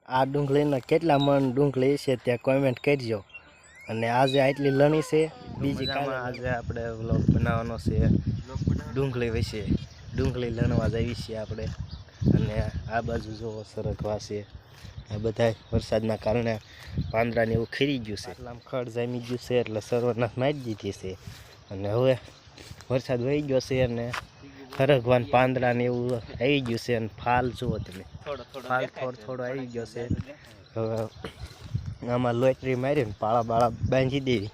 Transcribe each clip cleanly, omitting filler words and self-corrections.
આ ડુંગળીના કેટલા મણ ડુંગળી છે ત્યાં કોમેન્ટ કરજો. અને આજે આટલી લણી છે, બીજી કાલે આજે આપણે વ્લોગ બનાવવાનો છે ડુંગળી વિશે. ડુંગળી લણવા જઈએ છીએ આપણે. અને આ બાજુ જોવો સરગવા છે. આ બધા વરસાદના કારણે પાંદડાને એવું ખીરી ગયું છે, આમ ખડ જામી ગયું છે એટલે સર્વનાશ મારી દીધી છે. અને હવે વરસાદ વહી ગયો છે અને સરગવાન પાંદડા ને એવું આવી ગયું છે. અને ફાલ જુઓ તમે, ફાલ થોડો આવી ગયો છે. હવે આમાં લોટરી મારીને પાળા બાળા બાંધી દેવી,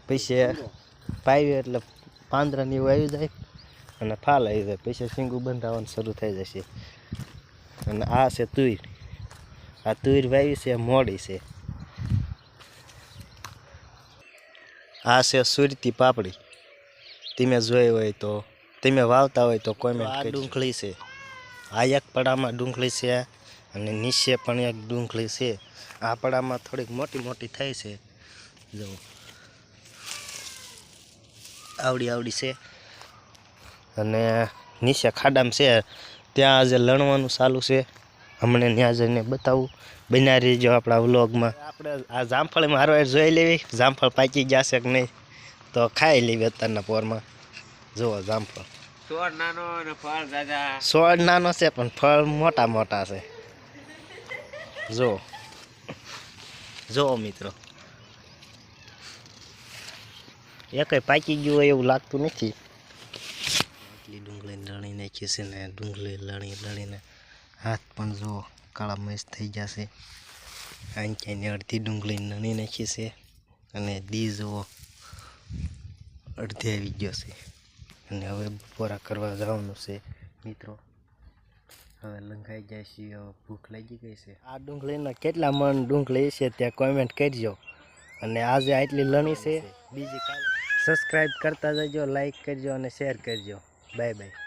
પછી પાવી એટલે પાંદડાને એવું આવી જાય અને ફાલ આવી જાય, પછી શીંગું બંધાવવાનું શરૂ થઈ જશે. અને આ છે તુર. આ તુર વાવી છે મોડી છે. આ છે સુરતી પાપડી. તમે જોઈ હોય તો, તમે વાવતા હોય તો કોમેન્ટ કરજો. ડુંગળી છે, આ એક પડામાં ડુંગળી છે અને નીચે પણ એક ડુંગળી છે. આ પડામાં થોડીક મોટી મોટી થઈ છે, જો આવડી છે. અને નીચે ખાડામાં છે, ત્યાં આજે લણવાનું ચાલુ છે. હમણાં ત્યાં જઈને બતાવું. બન્યા રહીજો આપણા વ્લોગમાં. આપણે આ જામફળમાં હારવાર જોઈ લેવી, જામફળ પાકી ગયા છે કે નહીં, તો ખાઈ લેવી અત્યારના પોરમાં. જુઓ જામફળ, છોડ નાનો અને ફળ દાદા. છોડ નાનો છે પણ ફળ મોટા મોટા છે. જો મિત્રો, એકય પાકી ગયું હોય એવું લાગતું નથી. એટલી ડુંગળી લણી નાખી છે ને, ડુંગળી લણીને હાથ પણ જો કાળા મસ્ત થઈ જશે. આંખ્યાને અડધી ડુંગળી લણી નાખી છે અને દી જુઓ અડધી આવી ગયો છે. અને હવે બપોરા કરવા જવાનું છે મિત્રો. હવે લંઘાઈ જાય છે, હવે ભૂખ લાગી ગઈ છે. આ ડુંગળીના કેટલા મણ ડુંગળી છે ત્યાં કોમેન્ટ કરજો. અને આજે આટલી લણી છે, બીજી કાલે. સબસ્ક્રાઈબ કરતા જજો, લાઈક કરજો અને શેર કરજો. Bye bye.